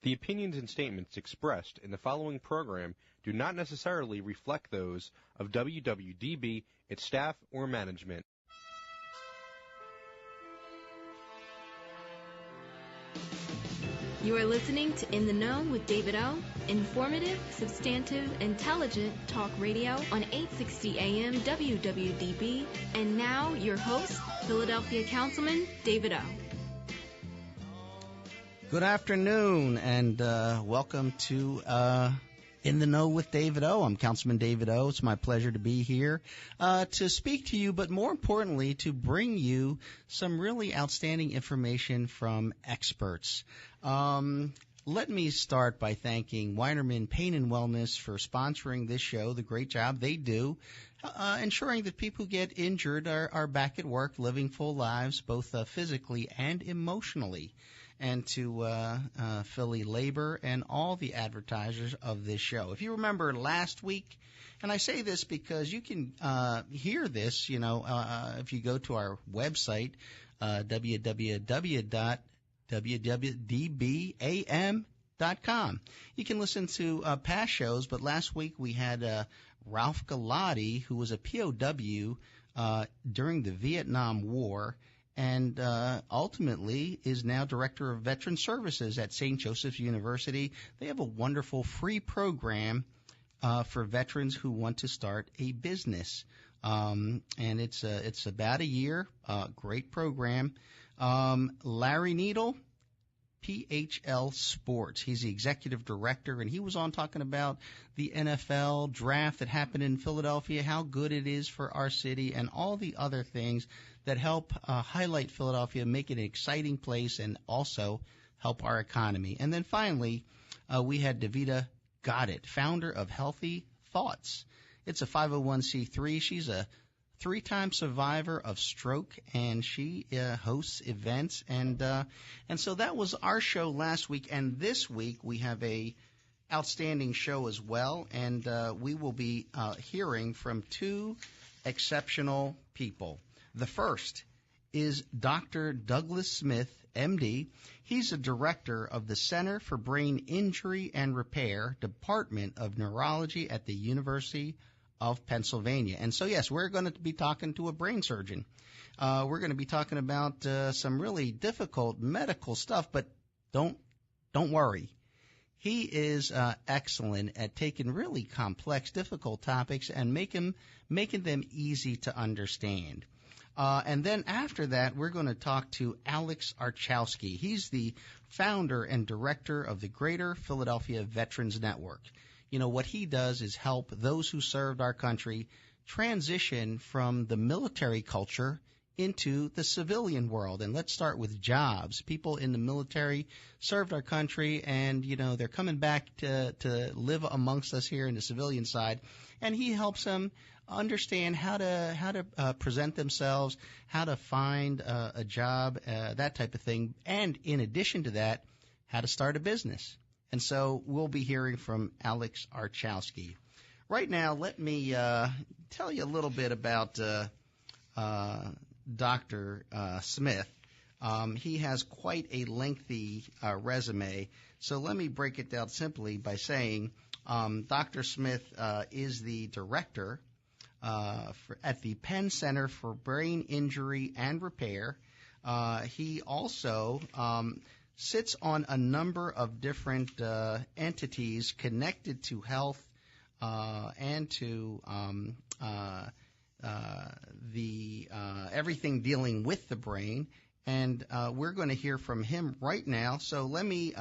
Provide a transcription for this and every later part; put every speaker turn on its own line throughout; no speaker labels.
The opinions and statements expressed in the following program do not necessarily reflect those of WWDB, its staff, or management.
You are listening to In the Know with David O. Informative, substantive, intelligent talk radio on 860 AM WWDB. And now, your host, Philadelphia Councilman David O.
Good afternoon, and welcome to In the Know with David O. I'm Councilman David O. It's my pleasure to be here to speak to you, but more importantly, to bring you some really outstanding information from experts. Let me start by thanking Weinerman Pain and Wellness for sponsoring this show, the great job they do, ensuring that people who get injured are back at work, living full lives, both physically and emotionally. And to Philly Labor and all the advertisers of this show. If you remember last week, and I say this because you can hear this, if you go to our website, www.wwdbam.com. You can listen to past shows, but last week we had Ralph Galati, who was a POW during the Vietnam War, and ultimately is now Director of Veteran Services at St. Joseph's University. They have a wonderful free program for veterans who want to start a business. And it's about a year, great program. Larry Needle, PHL Sports. He's the executive director, and he was on talking about the NFL draft that happened in Philadelphia, how good it is for our city, and all the other things that help highlight Philadelphia, make it an exciting place, and also help our economy. And then finally, we had Davida Goddett, founder of Healthy Thoughts. It's a 501c3. She's a 3-time survivor of stroke, and she hosts events. And so that was our show last week. And this week we have a outstanding show as well. And we will be hearing from two exceptional people. The first is Dr. Douglas Smith, MD. He's a director of the Center for Brain Injury and Repair, Department of Neurology at the University of Pennsylvania. And so, yes, we're going to be talking to a brain surgeon. We're going to be talking about some really difficult medical stuff, but don't worry. He is excellent at taking really complex, difficult topics and making them easy to understand. And then after that, we're going to talk to Alex Archawski. He's the founder and director of the Greater Philadelphia Veterans Network. What he does is help those who served our country transition from the military culture into the civilian world. And let's start with jobs. People in the military served our country, and, they're coming back to live amongst us here in the civilian side. And he helps them understand how to present themselves, how to find a job, that type of thing. And in addition to that, how to start a business. And so we'll be hearing from Alex Archawski. Right now, let me tell you a little bit about Dr. Smith. He has quite a lengthy resume, so let me break it down simply by saying Dr. Smith is the director at the Penn Center for Brain Injury and Repair. He also sits on a number of different entities connected to health and to everything dealing with the brain. And we're going to hear from him right now. So let me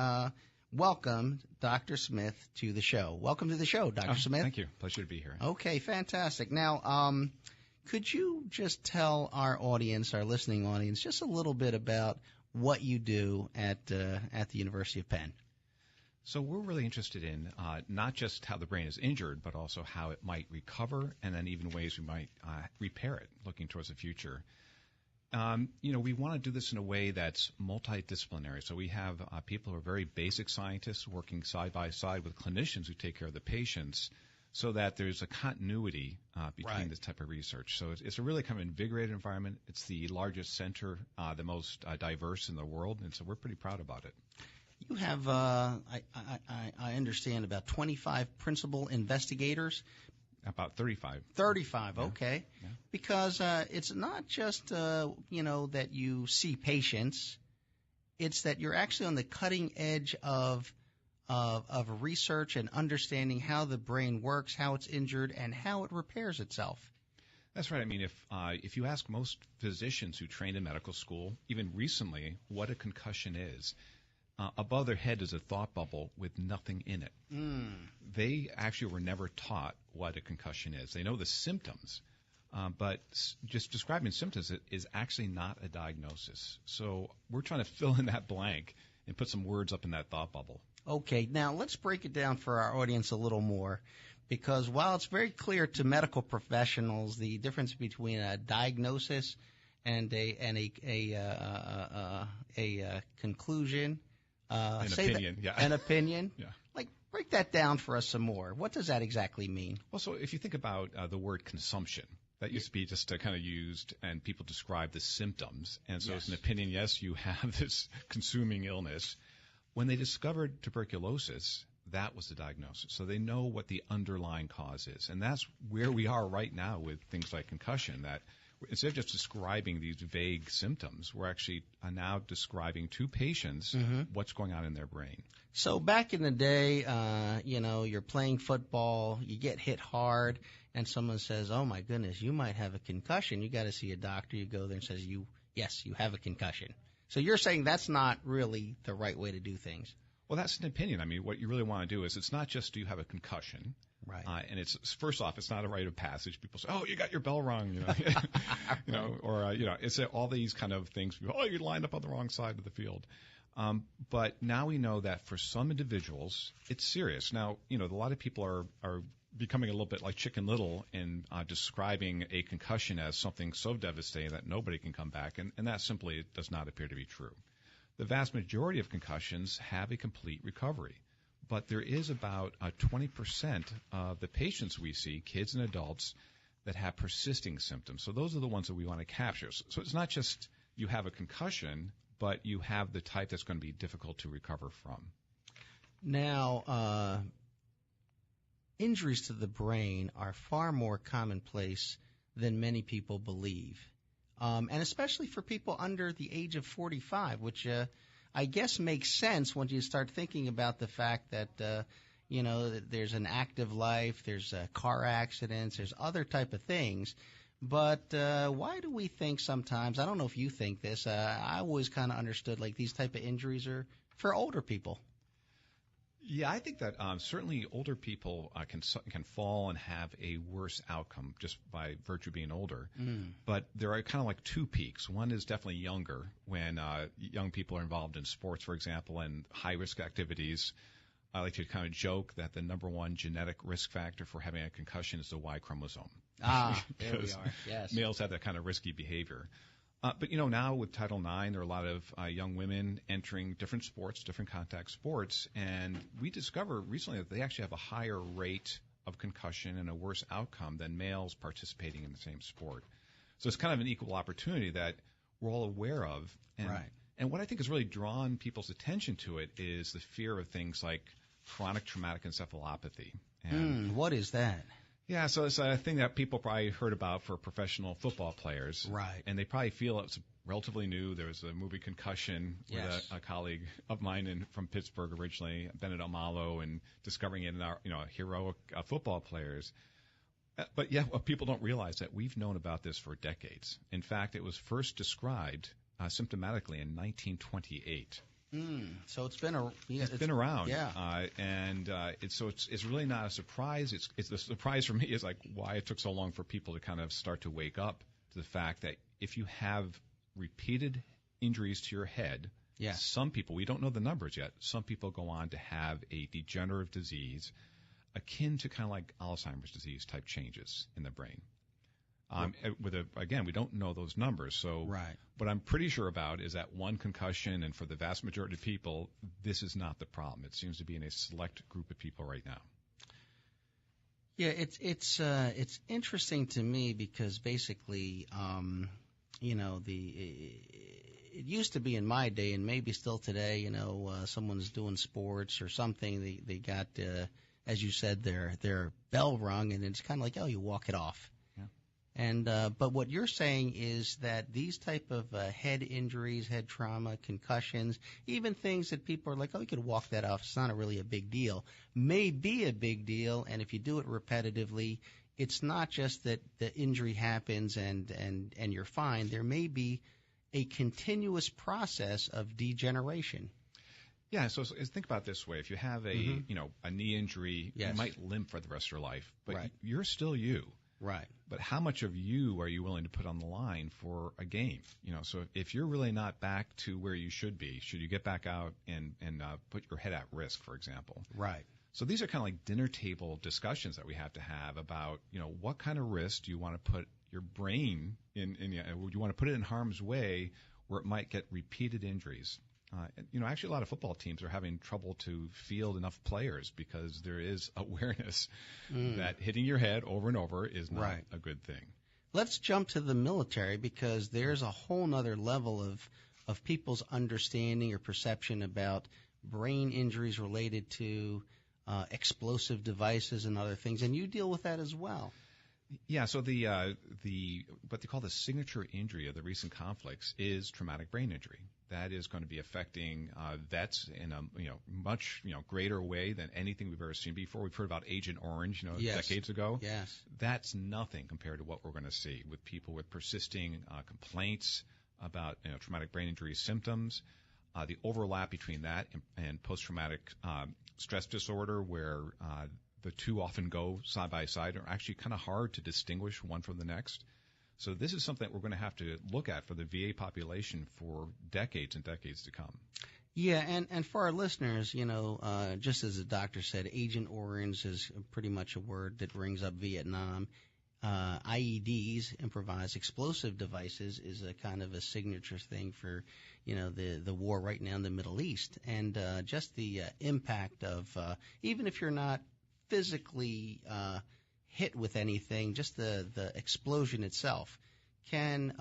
welcome Dr. Smith to the show. Welcome to the show, Dr. Smith.
Thank you. Pleasure to be here.
Okay, fantastic. Now, could you just tell our audience, our listening audience, just a little bit about what you do at the University of Penn?
So we're really interested in not just how the brain is injured, but also how it might recover, and then even ways we might repair it, looking towards the future. We want to do this in a way that's multidisciplinary. So we have people who are very basic scientists working side by side with clinicians who take care of the patients, so that there's a continuity between this type of research. So it's a really kind of invigorated environment. It's the largest center, the most diverse in the world, and so we're pretty proud about it.
You have, I understand, about 25 principal investigators.
About 35.
35,
Yeah.
okay.
Yeah.
Because it's not just, that you see patients. It's that you're actually on the cutting edge of research and understanding how the brain works, how it's injured, and how it repairs itself.
That's right. I mean, if you ask most physicians who trained in medical school, even recently, what a concussion is, above their head is a thought bubble with nothing in it. They actually were never taught what a concussion is. They know the symptoms, but just describing symptoms is actually not a diagnosis. So we're trying to fill in that blank and put some words up in that thought bubble.
Okay, now let's break it down for our audience a little more, because while it's very clear to medical professionals the difference between a diagnosis and a conclusion,
An opinion, yeah.
An opinion,
Yeah.
like break that down for us some more. What does that exactly mean?
Well, so if you think about the word consumption, that used to be just kind of used, and people describe the symptoms. And so it's an opinion, yes, you have this consuming illness. When they discovered tuberculosis, that was the diagnosis. So they know what the underlying cause is. And that's where we are right now with things like concussion, that instead of just describing these vague symptoms, we're actually now describing to patients what's going on in their brain.
So back in the day, you're playing football, you get hit hard, and someone says, "Oh my goodness, you might have a concussion." You got to see a doctor. You go there and says, "Yes, you have a concussion." So you're saying that's not really the right way to do things.
Well, that's an opinion. I mean, what you really want to do is, it's not just do you have a concussion.
Right.
And it's, first off, it's not a rite of passage. People say, "Oh, you got your bell rung," it's all these kind of things. "Oh, you lined up on the wrong side of the field." But now we know that for some individuals, it's serious. Now, a lot of people are becoming a little bit like Chicken Little in describing a concussion as something so devastating that nobody can come back, and that simply does not appear to be true. The vast majority of concussions have a complete recovery, but there is about 20% of the patients we see, kids and adults, that have persisting symptoms. So those are the ones that we want to capture. So it's not just you have a concussion, but you have the type that's going to be difficult to recover from.
Now, injuries to the brain are far more commonplace than many people believe, and especially for people under the age of 45, which I guess makes sense when you start thinking about the fact that there's an active life, there's car accidents, there's other type of things. But why do we think sometimes, I don't know if you think this, I always kind of understood like these type of injuries are for older people.
Yeah, I think that certainly older people can fall and have a worse outcome just by virtue of being older. But there are kind of like two peaks. One is definitely younger, when young people are involved in sports, for example, and high-risk activities. I like to kind of joke that the number one genetic risk factor for having a concussion is the Y chromosome.
There we are. Yes.
Males have that kind of risky behavior. But now with Title IX, there are a lot of young women entering different sports, different contact sports, and we discovered recently that they actually have a higher rate of concussion and a worse outcome than males participating in the same sport. So it's kind of an equal opportunity that we're all aware of. And what I think has really drawn people's attention to it is the fear of things like chronic traumatic encephalopathy. And
what is that?
Yeah, so it's a thing that people probably heard about for professional football players.
Right.
And they probably feel it's relatively new. There was a movie Concussion with a colleague of mine from Pittsburgh originally, Bennett Omalo, and discovering it in our heroic football players. But yeah, what people don't realize that we've known about this for decades. In fact, it was first described symptomatically in 1928.
So it's been
it's been around.
Yeah.
It's really not a surprise. It's the surprise for me is like why it took so long for people to kind of start to wake up to the fact that if you have repeated injuries to your head, some people, we don't know the numbers yet, some people go on to have a degenerative disease akin to kind of like Alzheimer's disease type changes in the brain. Again, we don't know those numbers. So what I'm pretty sure about is that one concussion, and for the vast majority of people, this is not the problem. It seems to be in a select group of people right now.
Yeah, it's interesting to me because basically, it used to be in my day, and maybe still today, someone's doing sports or something, they got, as you said, their bell rung, and it's kind of like, oh, you walk it off.
Yeah.
And but what you're saying is that these type of head injuries, head trauma, concussions, even things that people are like, oh, you could walk that off, it's not really a big deal, may be a big deal, and if you do it repetitively, it's not just that the injury happens and you're fine. There may be a continuous process of degeneration.
Yeah, so think about it this way. If you have a knee injury,
Yes.
you might limp for the rest of your life, but
Right.
you're still you.
Right.
But how much of you are you willing to put on the line for a game? So if you're really not back to where you should be, should you get back out and put your head at risk, for example?
Right.
So these are kind of like dinner table discussions that we have to have about, what kind of risk do you want to put your brain in? Would you want to put it in harm's way where it might get repeated injuries? Actually, a lot of football teams are having trouble to field enough players because there is awareness that hitting your head over and over is not
Right.
a good thing.
Let's jump to the military, because there's a whole nother level of people's understanding or perception about brain injuries related to explosive devices and other things, and you deal with that as well.
Yeah, so the what they call the signature injury of the recent conflicts is traumatic brain injury. That is going to be affecting vets in a much greater way than anything we've ever seen before. We've heard about Agent Orange,
Yes.
decades ago.
Yes.
That's nothing compared to what we're going to see with people with persisting complaints about traumatic brain injury symptoms. The overlap between that and post-traumatic stress disorder, where the two often go side by side, are actually kind of hard to distinguish one from the next. So this is something that we're going to have to look at for the VA population for decades and decades to come.
Yeah, and for our listeners, just as the doctor said, Agent Orange is pretty much a word that rings up Vietnam. IEDs, improvised explosive devices, is a kind of a signature thing for, the war right now in the Middle East. And just the impact of, even if you're not physically hit with anything, just the explosion itself can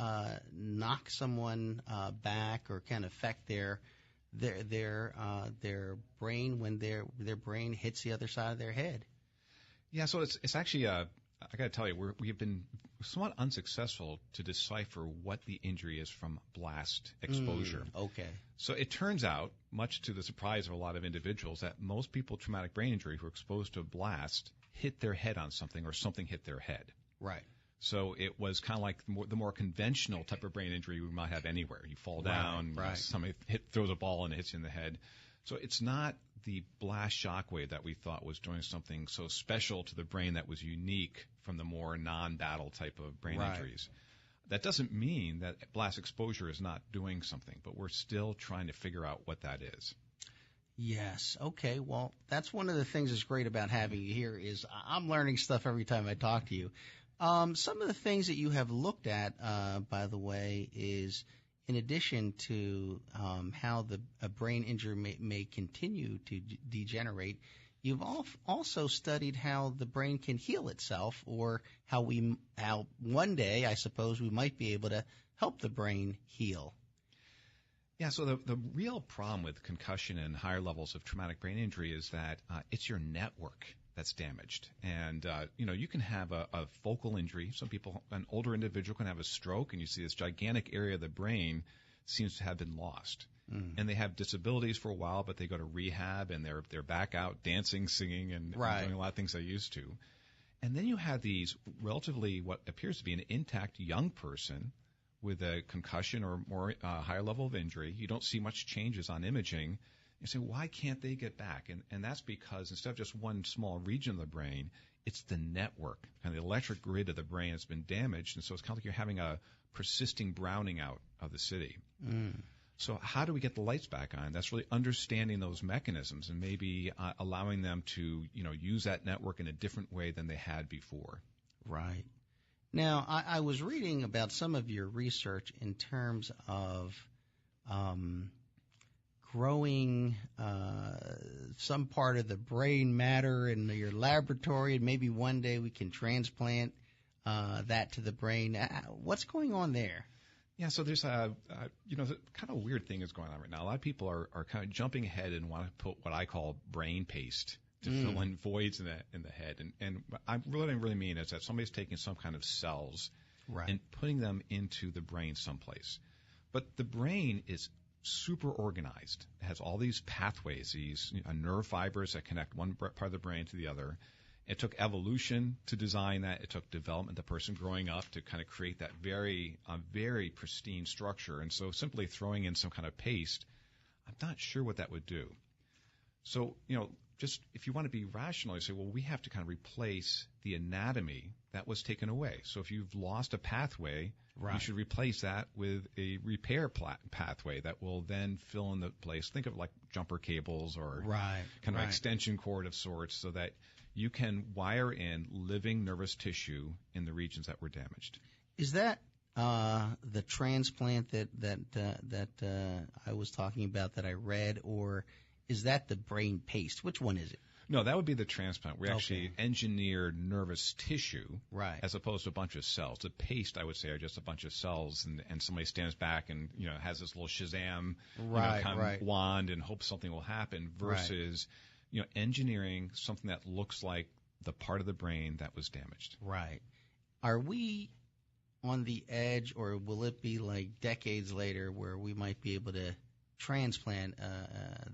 knock someone back, or can affect their brain when their brain hits the other side of their head.
Yeah, so it's actually I got to tell you, we have been somewhat unsuccessful to decipher what the injury is from blast exposure.
Okay.
So it turns out, much to the surprise of a lot of individuals, that most people with traumatic brain injury who are exposed to a blast hit their head on something, or something hit their head.
Right.
So it was kind of like the more conventional type of brain injury we might have anywhere. You fall down,
Right.
Somebody throws a ball and it hits you in the head. So it's not the blast shockwave that we thought was doing something so special to the brain that was unique from the more non-battle type of brain
Right.
injuries. That doesn't mean that blast exposure is not doing something, but we're still trying to figure out what that is.
Yes. Okay. Well, that's one of the things that's great about having you here, is I'm learning stuff every time I talk to you. Some of the things that you have looked at, by the way, is in addition to how a brain injury may continue to degenerate, you've also studied how the brain can heal itself, or how one day, I suppose, we might be able to help the brain heal.
Yeah, so the real problem with concussion and higher levels of traumatic brain injury is that it's your network that's damaged. And, you can have a focal injury. Some people, an older individual can have a stroke, and you see this gigantic area of the brain seems to have been lost. And they have disabilities for a while, but they go to rehab, and they're back out dancing, singing, and doing a lot of things they used to. And then you have these relatively, what appears to be an intact young person with a concussion or more higher level of injury. You don't see much changes on imaging. You say, why can't they get back? And that's because instead of just one small region of the brain, it's the network, and the electric grid of the brain has been damaged. And so it's kind of like you're having a persisting browning out of the city. So how do we get the lights back on? That's really understanding those mechanisms, and maybe allowing them to, use that network in a different way than they had before.
Right. Now, I was reading about some of your research in terms of growing some part of the brain matter in your laboratory, and maybe one day we can transplant that to the brain. What's going on there?
Yeah, so there's a kind of weird thing is going on right now. A lot of people are kind of jumping ahead and want to put what I call brain paste to fill in voids in the head. And what I really mean is that somebody's taking some kind of cells and putting them into the brain someplace. But the brain is super organized. It has all these pathways, these nerve fibers that connect one part of the brain to the other. It took evolution to design that. It took development, the person growing up, to kind of create that very pristine structure. And so simply throwing in some kind of paste, I'm not sure what that would do. So, just if you want to be rational, you say, well, we have to kind of replace the anatomy that was taken away. So if you've lost a pathway, you should replace that with a repair pathway that will then fill in the place. Think of like jumper cables or kind of extension cord of sorts, so that you can wire in living nervous tissue in the regions that were damaged.
Is that the transplant that I was talking about that I read, or is that the brain paste? Which one is it?
No, that would be the transplant. We actually engineered nervous tissue as opposed to a bunch of cells. The paste, I would say, are just a bunch of cells, and somebody stands back and has this little Shazam wand and hopes something will happen, versus engineering something that looks like the part of the brain that was damaged.
Right. Are we on the edge, or will it be like decades later where we might be able to transplant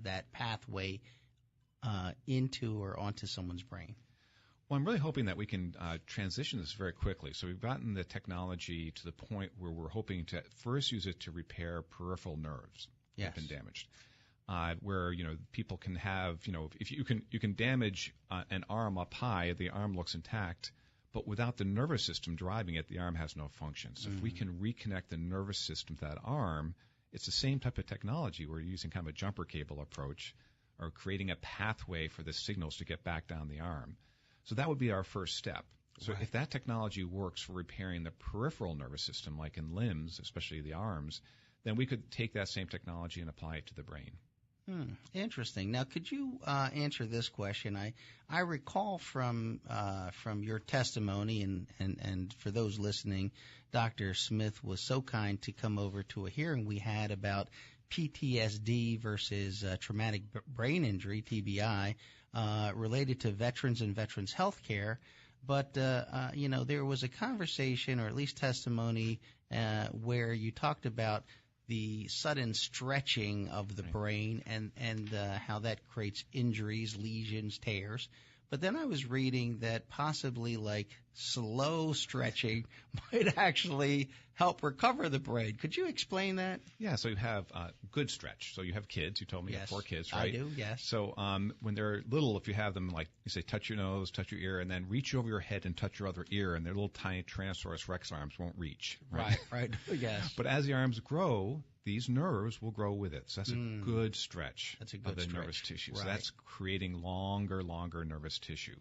that pathway into or onto someone's brain?
Well, I'm really hoping that we can transition this very quickly. So we've gotten the technology to the point where we're hoping to first use it to repair peripheral nerves that have been damaged. Where people can have if you can damage an arm up high, the arm looks intact, but without the nervous system driving it, the arm has no function. So if we can reconnect the nervous system to that arm, it's the same type of technology. We're using kind of a jumper cable approach, or creating a pathway for the signals to get back down the arm. So that would be our first step. So if that technology works for repairing the peripheral nervous system, like in limbs, especially the arms, then we could take that same technology and apply it to the brain.
Interesting. Now, could you answer this question? I recall from your testimony, and for those listening, Dr. Smith was so kind to come over to a hearing we had about PTSD versus traumatic brain injury, TBI, related to veterans and veterans health care. But, there was a conversation, or at least testimony, where you talked about the sudden stretching of the brain and how that creates injuries, lesions, tears. But then I was reading that possibly like slow stretching might actually help recover the brain. Could you explain that?
Yeah, so you have good stretch. So you have kids. You told me you have 4 kids, right?
I do, yes.
So when they're little, if you have them, like you say, touch your nose, touch your ear, and then reach over your head and touch your other ear, and their little tiny Tyrannosaurus Rex arms won't reach.
Right, yes.
But as the arms grow, these nerves will grow with it. So that's a good stretch of the nervous tissue. So that's creating longer nervous tissue.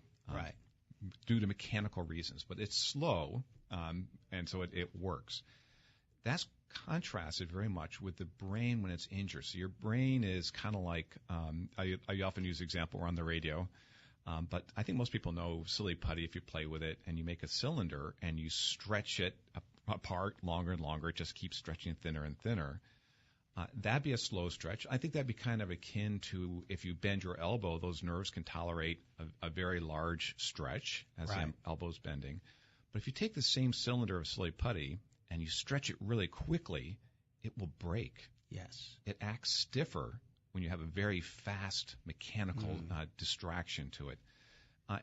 Due to mechanical reasons. But it's slow, and so it works. That's contrasted very much with the brain when it's injured. So your brain is kind of like, I often use the example, we're on the radio, but I think most people know silly putty. If you play with it and you make a cylinder and you stretch it apart longer and longer, it just keeps stretching thinner and thinner. That'd be a slow stretch. I think that'd be kind of akin to if you bend your elbow, those nerves can tolerate a very large stretch as the elbow's bending. But if you take the same cylinder of silly putty and you stretch it really quickly, it will break.
Yes.
It acts stiffer when you have a very fast mechanical distraction to it.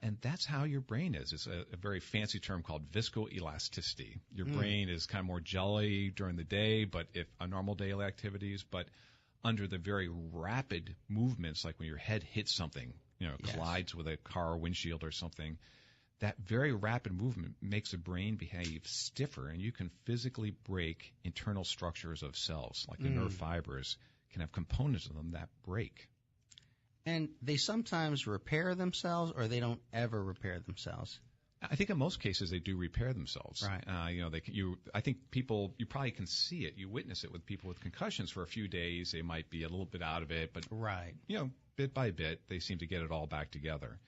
And that's how your brain is. It's a very fancy term called viscoelasticity. Your brain is kind of more jelly during the day, but if normal daily activities, but under the very rapid movements, like when your head hits something, collides with a car windshield or something, that very rapid movement makes the brain behave stiffer, and you can physically break internal structures of cells, like the nerve fibers can have components of them that break.
And they sometimes repair themselves, or they don't ever repair themselves?
I think in most cases they do repair themselves.
Right.
I think people, you probably can see it. You witness it with people with concussions for a few days. They might be a little bit out of it, but bit by bit they seem to get it all back together.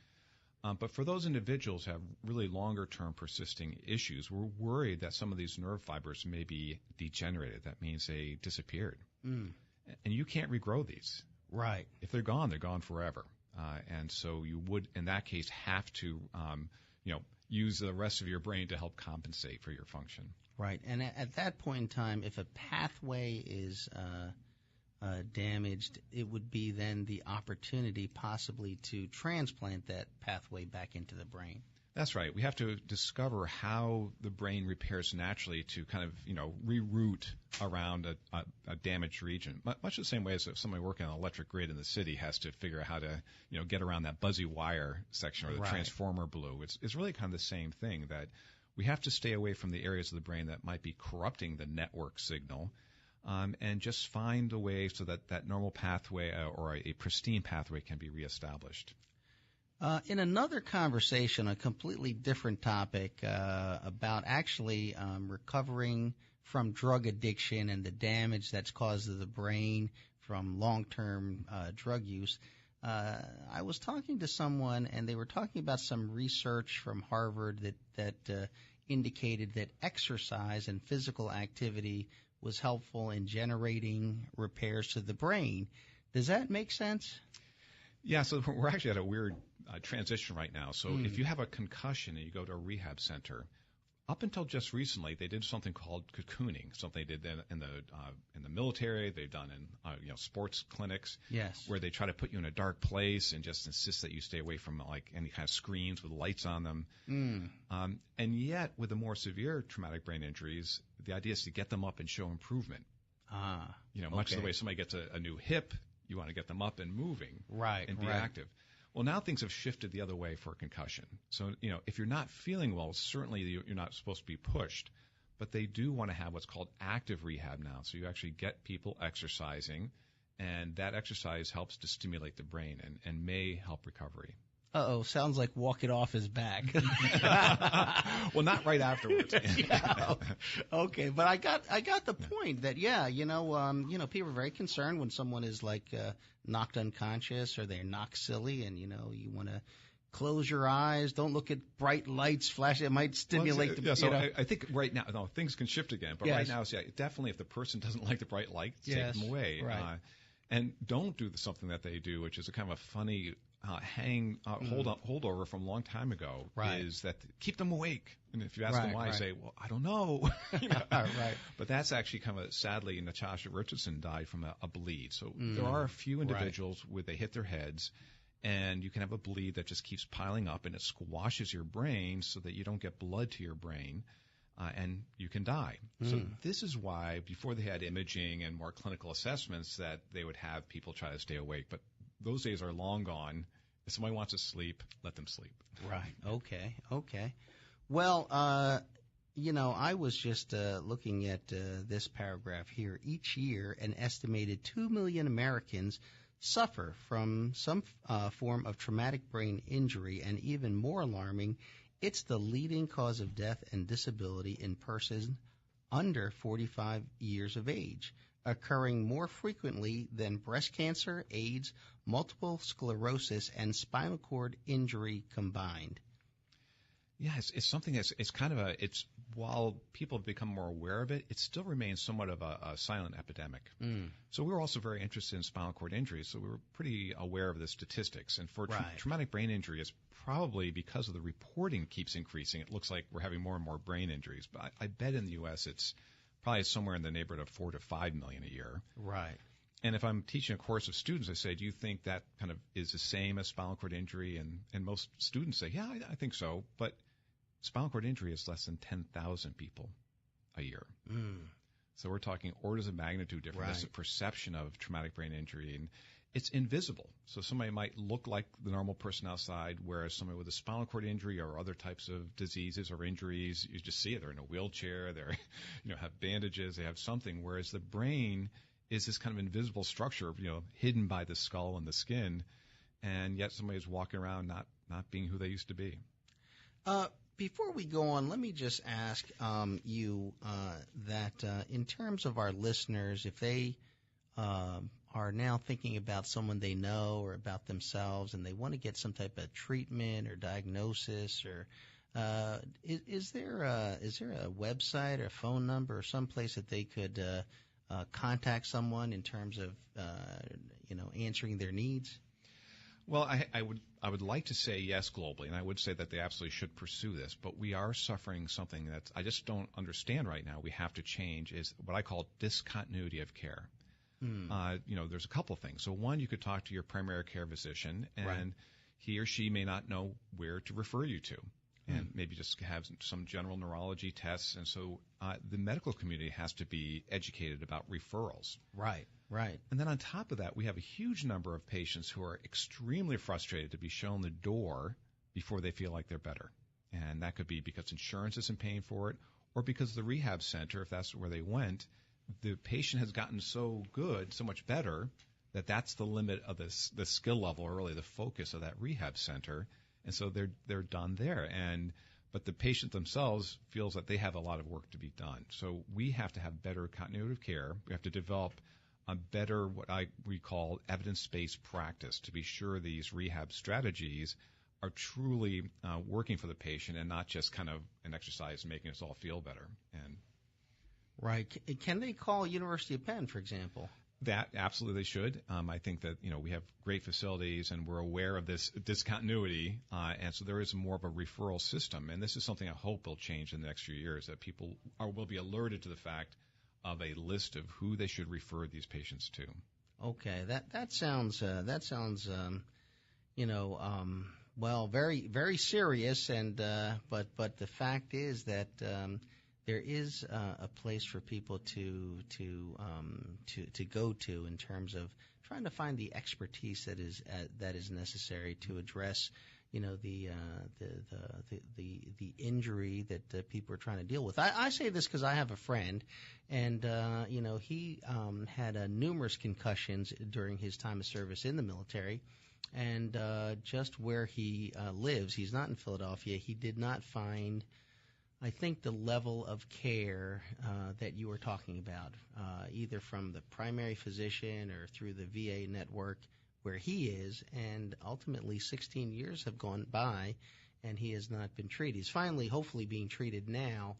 But for those individuals who have really longer-term persisting issues, we're worried that some of these nerve fibers may be degenerated. That means they disappeared. And you can't regrow these.
Right.
If they're gone forever. And so you would, in that case, have to, use the rest of your brain to help compensate for your function.
Right. And at that point in time, if a pathway is damaged, it would be then the opportunity possibly to transplant that pathway back into the brain.
That's right. We have to discover how the brain repairs naturally to kind of, reroute around a damaged region. Much the same way as if somebody working on an electric grid in the city has to figure out how to, get around that buzzy wire section or the transformer blue. It's really kind of the same thing, that we have to stay away from the areas of the brain that might be corrupting the network signal. And just find a way so that normal pathway or a pristine pathway can be reestablished.
In another conversation, a completely different topic about actually recovering from drug addiction and the damage that's caused to the brain from long-term drug use, I was talking to someone, and they were talking about some research from Harvard that indicated that exercise and physical activity was helpful in generating repairs to the brain. Does that make sense?
Yeah, so we're actually at a weird transition right now. So if you have a concussion and you go to a rehab center, up until just recently, they did something called cocooning, something they did in the military. They've done in sports clinics,
yes,
where they try to put you in a dark place and just insist that you stay away from like any kind of screens with lights on them. And yet, with the more severe traumatic brain injuries, the idea is to get them up and show improvement. Much the way somebody gets a new hip, you want to get them up and moving, and be active. Well, now things have shifted the other way for a concussion. So, if you're not feeling well, certainly you're not supposed to be pushed. But they do want to have what's called active rehab now. So you actually get people exercising, and that exercise helps to stimulate the brain and may help recovery.
Uh-oh, sounds like walk it off his back.
Well, not right afterwards.
Yeah. Okay, but I got the point that, people are very concerned when someone is knocked unconscious or they're knocked silly, and, you want to close your eyes, don't look at bright lights flashing. It might stimulate the.
Yeah, so I think right now, things can shift again, but
yes.
Right now, definitely if the person doesn't like the bright lights,
yes.
take them away.
Right.
And don't do something that they do, which is a kind of a funny holdover from a long time ago,
right.
is that keep them awake. And if you ask them why, I say, well, I don't know.
Right.
But that's actually kind of sadly, Natasha Richardson died from a bleed. So there are a few individuals where they hit their heads, and you can have a bleed that just keeps piling up, and it squashes your brain so that you don't get blood to your brain. And you can die. So this is why, before they had imaging and more clinical assessments, that they would have people try to stay awake. But those days are long gone. If somebody wants to sleep, let them sleep.
Right. Okay. Well, I was just looking at this paragraph here. Each year, an estimated 2 million Americans suffer from some form of traumatic brain injury, and even more alarming, it's the leading cause of death and disability in persons under 45 years of age, occurring more frequently than breast cancer, AIDS, multiple sclerosis, and spinal cord injury combined.
Yeah, it's something that's while people have become more aware of it, it still remains somewhat of a silent epidemic. So we were also very interested in spinal cord injuries, so we were pretty aware of the statistics. And for traumatic brain injury, it's probably because of the reporting keeps increasing. It looks like we're having more and more brain injuries. But I bet in the U.S. it's probably somewhere in the neighborhood of 4 to 5 million a year.
Right.
And if I'm teaching a course of students, I say, do you think that kind of is the same as spinal cord injury? And most students say, yeah, I think so. But spinal cord injury is less than 10,000 people a year. So we're talking orders of magnitude different. That's the perception of traumatic brain injury. And it's invisible. So somebody might look like the normal person outside, whereas somebody with a spinal cord injury or other types of diseases or injuries, you just see it. They're in a wheelchair. They're, have bandages. They have something. Whereas the brain is this kind of invisible structure, hidden by the skull and the skin. And yet somebody's walking around not being who they used to be.
Before we go on, let me just ask you that in terms of our listeners, if they are now thinking about someone they know or about themselves, and they want to get some type of treatment or diagnosis, or is there a website or a phone number or some place that they could contact someone in terms of answering their needs?
Well, I would like to say yes globally, and I would say that they absolutely should pursue this, but we are suffering something that I just don't understand right now. We have to change is what I call discontinuity of care. There's a couple of things. So one, you could talk to your primary care physician, and he or she may not know where to refer you to, and maybe just have some general neurology tests. And so the medical community has to be educated about referrals.
Right.
And then on top of that, we have a huge number of patients who are extremely frustrated to be shown the door before they feel like they're better. And that could be because insurance isn't paying for it, or because the rehab center, if that's where they went, the patient has gotten so good, so much better, that that's the limit of the skill level, or really the focus of that rehab center. And so they're done there. But the patient themselves feels that they have a lot of work to be done. So we have to have better continuity of care. We have to develop a better, we call evidence-based practice, to be sure these rehab strategies are truly working for the patient and not just kind of an exercise making us all feel better. And
right. Can they call University of Penn, for example?
That absolutely they should. I think that we have great facilities and we're aware of this discontinuity, and so there is more of a referral system. And this is something I hope will change in the next few years, that people will be alerted to the fact of a list of who they should refer these patients to.
Okay, that sounds very very serious, and but the fact is that there is a place for people to go to in terms of trying to find the expertise that is necessary to address the injury that people are trying to deal with. I say this because I have a friend, and he had numerous concussions during his time of service in the military, and just where he lives, he's not in Philadelphia, he did not find, I think, the level of care that you were talking about, either from the primary physician or through the VA network where he is, and ultimately 16 years have gone by and he has not been treated. He's finally, hopefully, being treated now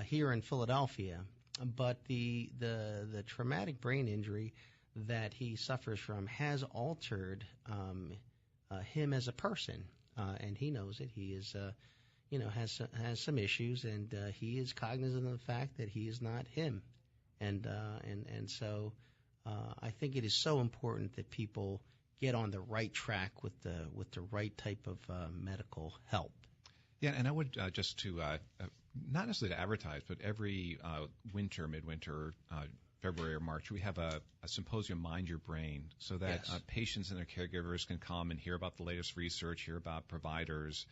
here in Philadelphia. But the traumatic brain injury that he suffers from has altered him as a person, and he knows it. He is has some issues, and he is cognizant of the fact that he is not him, and so I think it is so important that people get on the right track with the right type of medical help.
Yeah, and I would just to not necessarily to advertise, but every midwinter, February or March, we have a symposium, Mind Your Brain, so that patients and their caregivers can come and hear about the latest research, hear about providers.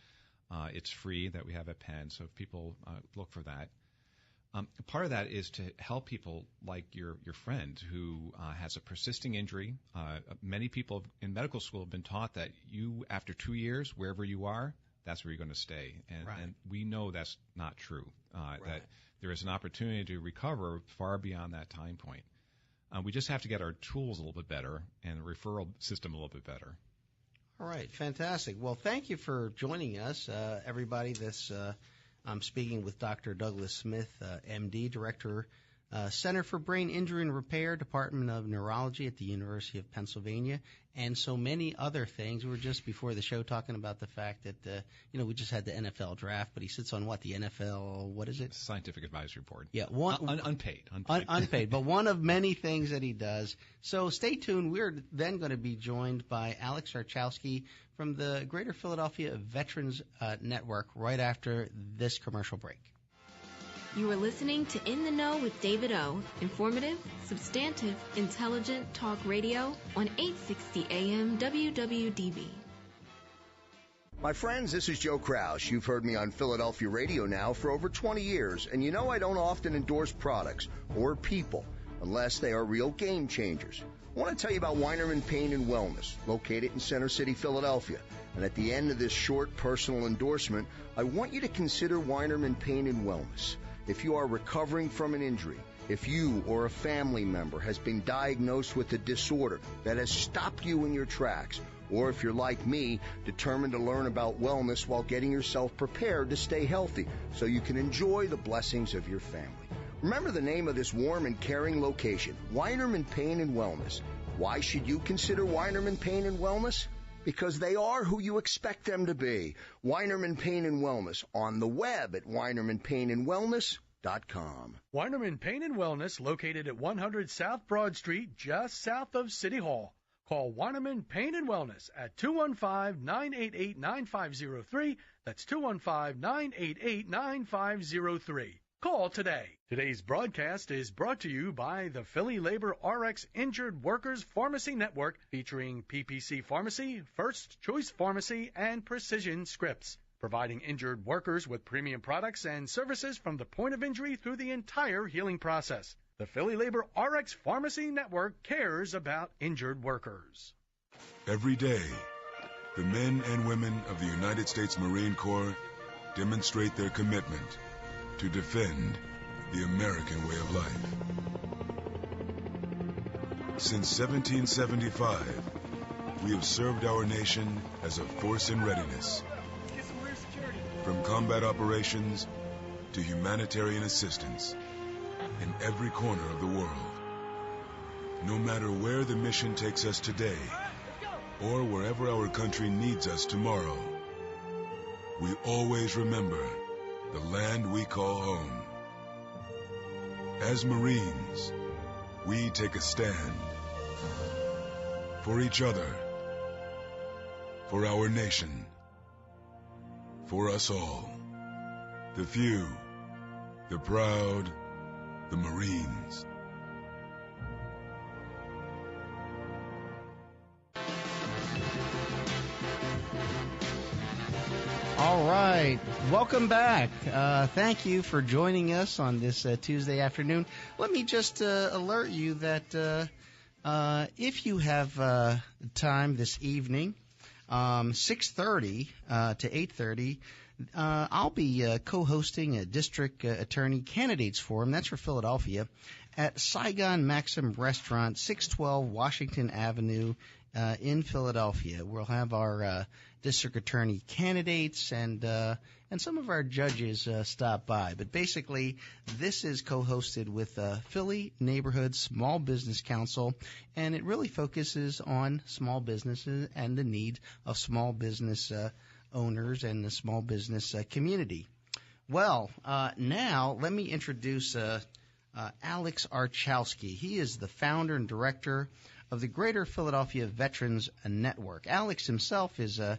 It's free that we have at Penn, so if people look for that. Part of that is to help people like your friend who has a persisting injury. Many people in medical school have been taught that you, after 2 years, wherever you are, that's where you're going to stay. And we know that's not true, that there is an opportunity to recover far beyond that time point. We just have to get our tools a little bit better and the referral system a little bit better.
All right, fantastic. Well, thank you for joining us, everybody. I'm speaking with Dr. Douglas Smith, MD, Director, Center for Brain Injury and Repair, Department of Neurology at the University of Pennsylvania, and so many other things. We were just before the show talking about the fact that, we just had the NFL draft, but he sits on the NFL, what is it?
Scientific Advisory Board.
Yeah.
Unpaid.
Unpaid, but one of many things that he does. So stay tuned. We're then going to be joined by Alex Archawski from the Greater Philadelphia Veterans Network right after this commercial break.
You are listening to In the Know with David O. Informative, substantive, intelligent talk radio on 860 AM WWDB.
My friends, this is Joe Kraus. You've heard me on Philadelphia radio now for over 20 years, and I don't often endorse products or people unless they are real game changers. I want to tell you about Weinerman Pain and Wellness, located in Center City, Philadelphia. And at the end of this short personal endorsement, I want you to consider Weinerman Pain and Wellness. If you are recovering from an injury, If you or a family member has been diagnosed with a disorder that has stopped you in your tracks, or if you're like me, determined to learn about wellness while getting yourself prepared to stay healthy so you can enjoy the blessings of your family. Remember the name of this warm and caring location, Weinerman Pain and Wellness. Why should you consider Weinerman Pain and Wellness? Because they are who you expect them to be. Weinerman Pain and Wellness, on the web at weinermanpainandwellness.com.
Weinerman Pain and Wellness, located at 100 South Broad Street, just south of City Hall. Call Weinerman Pain and Wellness at 215-988-9503. That's 215-988-9503. Call today. Today's broadcast is brought to you by the Philly Labor RX Injured Workers Pharmacy Network, featuring PPC Pharmacy, First Choice Pharmacy, and Precision Scripts, providing injured workers with premium products and services from the point of injury through the entire healing process. The Philly Labor RX Pharmacy Network cares about injured workers.
Every day, the men and women of the United States Marine Corps demonstrate their commitment to defend the American way of life. Since 1775, we have served our nation as a force in readiness. From combat operations to humanitarian assistance in every corner of the world. No matter where the mission takes us today or wherever our country needs us tomorrow, we always remember the land we call home. As Marines, we take a stand for each other, for our nation, for us all. The few, the proud, the Marines.
All right. Welcome back. Thank you for joining us on this Tuesday afternoon. Let me just alert you that if you have time this evening, 6:30 to 8:30, I'll be co-hosting a district attorney candidates forum. That's for Philadelphia at Saigon Maxim Restaurant, 612 Washington Avenue in Philadelphia. We'll have our district attorney candidates and some of our judges stop by. But basically, this is co-hosted with Philly Neighborhood Small Business Council, and it really focuses on small businesses and the need of small business owners and the small business community. Well, now let me introduce Alex Archawski. He is the founder and director of the Greater Philadelphia Veterans Network. Alex himself is a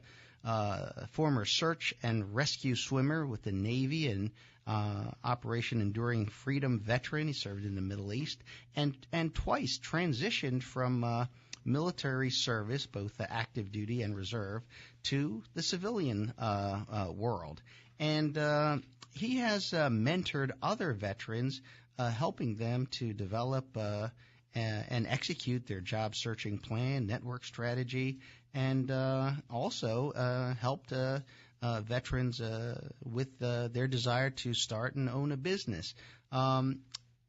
former search and rescue swimmer with the Navy and Operation Enduring Freedom veteran. He served in the Middle East and twice transitioned from military service, both active duty and reserve, to the civilian world. And he has mentored other veterans, helping them to develop and execute their job searching plan, network strategy, and also helped veterans with their desire to start and own a business.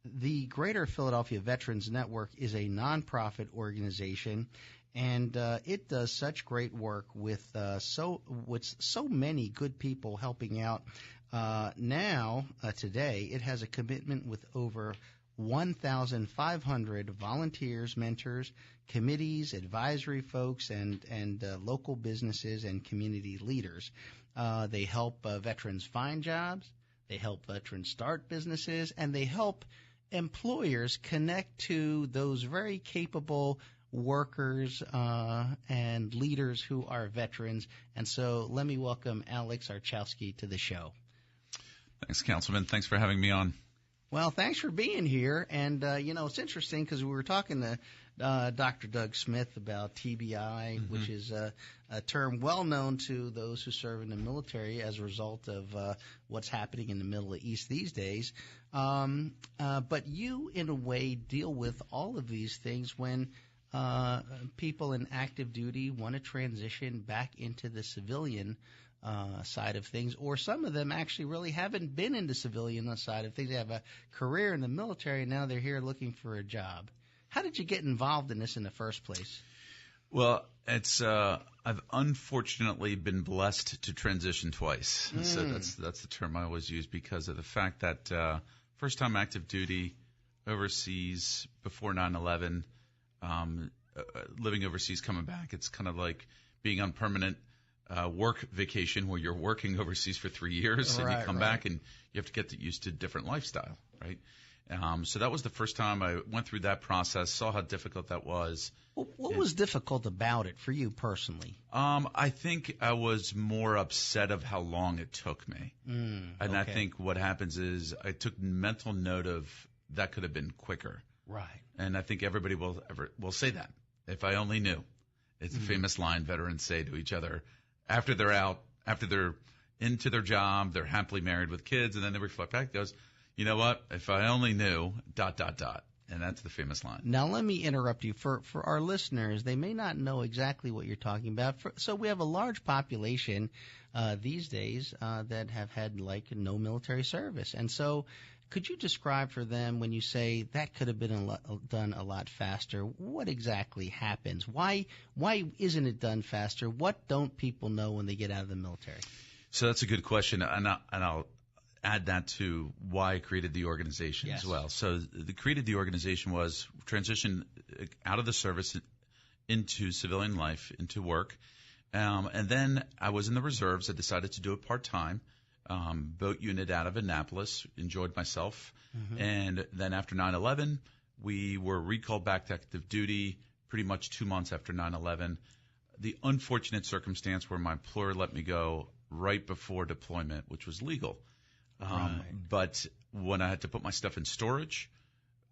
The Greater Philadelphia Veterans Network is a nonprofit organization, and it does such great work with so many good people helping out. Today, it has a commitment with over 1,500 volunteers, mentors, committees, advisory folks, and local businesses and community leaders. They help veterans find jobs, they help veterans start businesses, and they help employers connect to those very capable workers and leaders who are veterans. And so let me welcome Alex Archawski to the show.
Thanks, Councilman. Thanks for having me on.
Well, thanks for being here. And, it's interesting because we were talking to Dr. Doug Smith about TBI, which is a term well known to those who serve in the military as a result of what's happening in the Middle East these days. But you, in a way, deal with all of these things when people in active duty want to transition back into the civilian side of things, or some of them actually really haven't been in the civilian side of things. They have a career in the military, and now they're here looking for a job. How did you get involved in this in the first place?
Well, it's I've unfortunately been blessed to transition twice. So that's the term I always use because of the fact that first time active duty overseas before 9/11, living overseas, coming back, it's kind of like being on permanent work vacation where you're working overseas for 3 years and you come back and you have to get used to different lifestyle, right? So that was the first time I went through that process, saw how difficult that was.
What was difficult about it for you personally?
I think I was more upset of how long it took me. I think what happens is I took mental note of that could have been quicker.
Right.
And I think everybody will say that. If I only knew. It's a famous line veterans say to each other after they're out, after they're into their job, they're happily married with kids, and then they reflect back, goes, you know what, if I only knew, ... And that's the famous line.
Now, let me interrupt you. For our listeners, they may not know exactly what you're talking about. So we have a large population these days that have had, like, no military service. And so could you describe for them when you say that could have been done a lot faster, what exactly happens? Why isn't it done faster? What don't people know when they get out of the military?
So that's a good question, and I'll add that to why I created the organization as well. So created the organization was transition out of the service into civilian life, into work. And then I was in the reserves. I decided to do it part-time, boat unit out of Annapolis, enjoyed myself. And then after 9/11, we were recalled back to active duty pretty much 2 months after 9/11. The unfortunate circumstance where my employer let me go right before deployment, which was legal. But when I had to put my stuff in storage,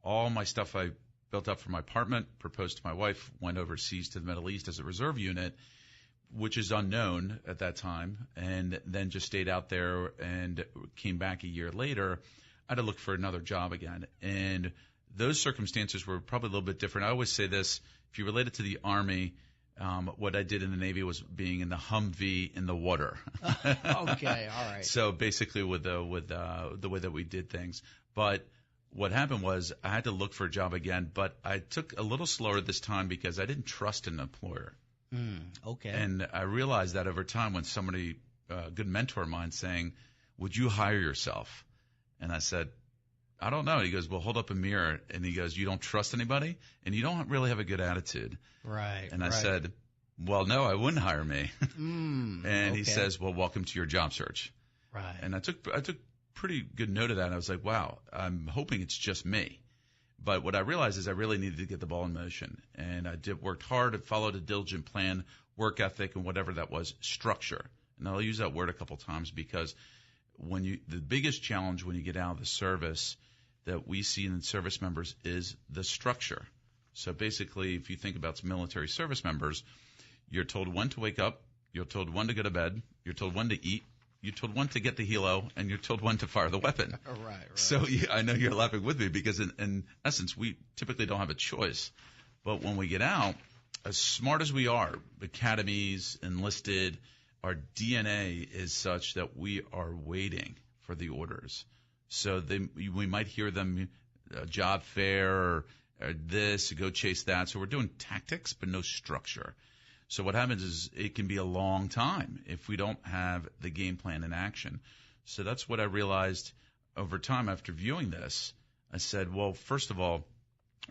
all my stuff I built up from my apartment, proposed to my wife, went overseas to the Middle East as a reserve unit, which is unknown at that time, and then just stayed out there and came back a year later. I had to look for another job again. And those circumstances were probably a little bit different. I always say this, if you relate it to the Army, what I did in the Navy was being in the Humvee in the water.
Okay, all right.
So basically with the way that we did things. But what happened was I had to look for a job again, but I took a little slower this time because I didn't trust an employer.
Okay.
And I realized that over time when somebody, a good mentor of mine, saying, would you hire yourself? And I said, I don't know. He goes, well, hold up a mirror. And he goes, you don't trust anybody and you don't really have a good attitude.
Right.
And I said, well, no, I wouldn't hire me. And he says, well, welcome to your job search.
Right.
And I took pretty good note of that. I was like, wow, I'm hoping it's just me. But what I realized is I really needed to get the ball in motion. And I worked hard and followed a diligent plan, work ethic, and whatever that was, structure. And I'll use that word a couple times because the biggest challenge when you get out of the service that we see in service members is the structure. So basically, if you think about military service members, you're told when to wake up, you're told when to go to bed, you're told when to eat, you're told when to get the helo, and you're told when to fire the weapon.
Right.
So I know you're laughing with me because in essence, we typically don't have a choice. But when we get out, as smart as we are, academies, enlisted, our DNA is such that we are waiting for the orders. So we might hear them, job fair or this, go chase that. So we're doing tactics, but no structure. So what happens is it can be a long time if we don't have the game plan in action. So that's what I realized over time after viewing this. I said, well, first of all,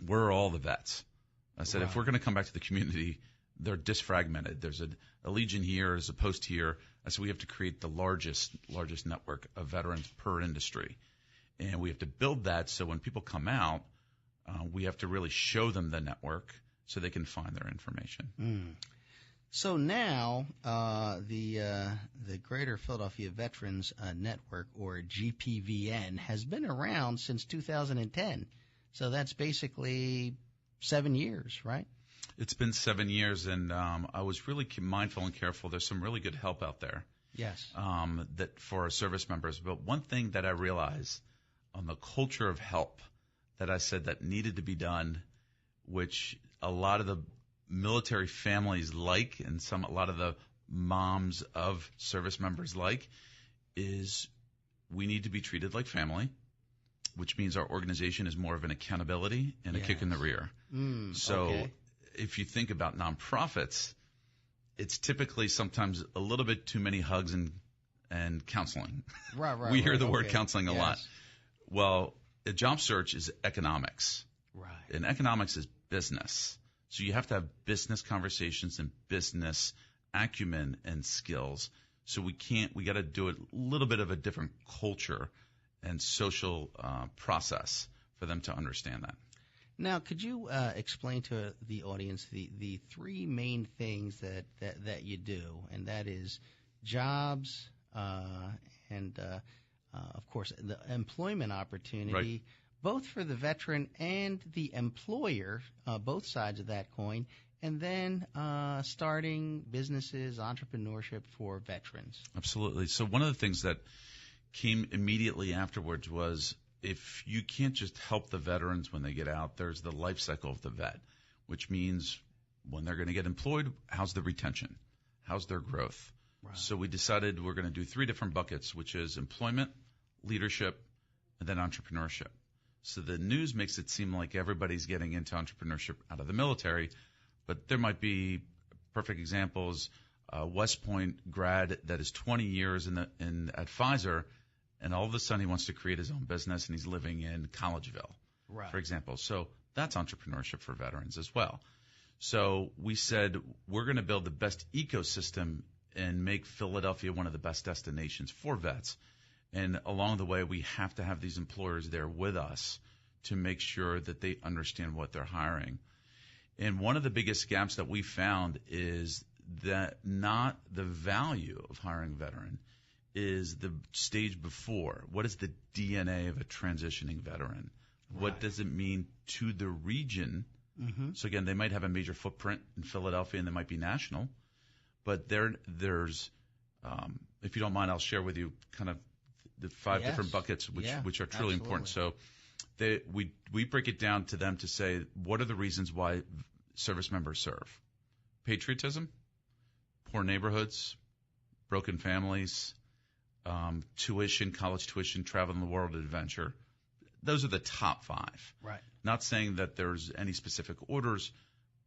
where are all the vets? I said, if we're going to come back to the community, they're disfragmented. There's a legion here, there's a post here. I said, we have to create the largest network of veterans per industry. And we have to build that so when people come out, we have to really show them the network so they can find their information.
So now the Greater Philadelphia Veterans Network, or GPVN, has been around since 2010. So that's basically 7 years, right?
It's been 7 years, and I was really mindful and careful. There's some really good help out there.
Yes.
That for our service members. But one thing that I realized on the culture of help that I said that needed to be done, which a lot of the military families like, and a lot of the moms of service members like, is we need to be treated like family, which means our organization is more of an accountability and a kick in the rear. So if you think about nonprofits, it's typically sometimes a little bit too many hugs and counseling.
Right.
We hear the word counseling a lot. Well, a job search is economics.
Right.
And economics is business. So you have to have business conversations and business acumen and skills. So we got to do it a little bit of a different culture and social process for them to understand that.
Now, could you explain to the audience the three main things that you do, and that is jobs and, of course, the employment opportunity, both for the veteran and the employer, both sides of that coin, and then starting businesses, entrepreneurship for veterans.
Absolutely. So one of the things that came immediately afterwards was, if you can't just help the veterans when they get out, there's the life cycle of the vet, which means when they're going to get employed, how's the retention? How's their growth? Right. So we decided we're going to do 3 different buckets, which is employment, leadership, and then entrepreneurship. So the news makes it seem like everybody's getting into entrepreneurship out of the military, but there might be perfect examples. West Point grad that is 20 years at Pfizer, and all of a sudden he wants to create his own business, and he's living in Collegeville, for example. So that's entrepreneurship for veterans as well. So we said we're going to build the best ecosystem and make Philadelphia one of the best destinations for vets. And along the way, we have to have these employers there with us to make sure that they understand what they're hiring. And one of the biggest gaps that we found is that not the value of hiring a veteran is the stage before. What is the DNA of a transitioning veteran? What does it mean to the region? So again, they might have a major footprint in Philadelphia, and they might be national. But there's, if you don't mind, I'll share with you kind of the 5 different buckets, which are truly important. So we break it down to them to say, what are the reasons why service members serve? Patriotism, poor neighborhoods, broken families, tuition, college tuition, travel in the world adventure. Those are the top 5.
Right.
Not saying that there's any specific orders,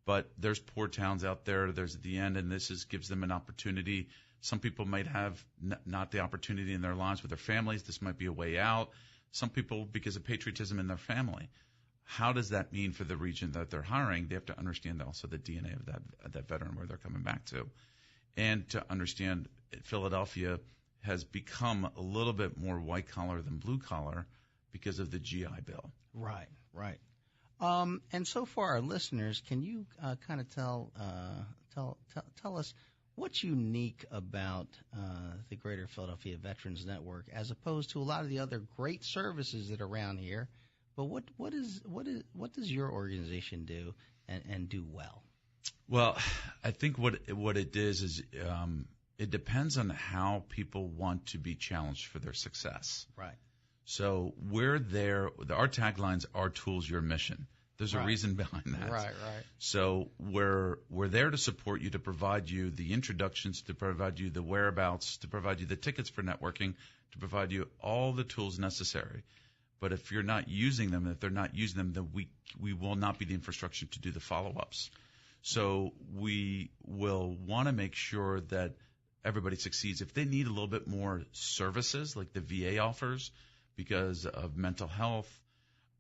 but there's poor towns out there. There's at the end, and this gives them an opportunity. Some people might have not the opportunity in their lives with their families. This might be a way out. Some people, because of patriotism in their family. How does that mean for the region that they're hiring? They have to understand also the DNA of that veteran, where they're coming back to. And to understand Philadelphia has become a little bit more white collar than blue collar because of the GI Bill. Right.
And so for our listeners, can you kind of tell us what's unique about the Greater Philadelphia Veterans Network as opposed to a lot of the other great services that are around here? But what does your organization do and do well?
Well, I think what it is it depends on how people want to be challenged for their success.
Right.
So we're there. Our taglines are tools, your mission. There's a reason behind that.
Right.
So we're there to support you, to provide you the introductions, to provide you the whereabouts, to provide you the tickets for networking, to provide you all the tools necessary. But if you're not using them, if they're not using them, then we will not be the infrastructure to do the follow-ups. So we will want to make sure that everybody succeeds. If they need a little bit more services like the VA offers because of mental health,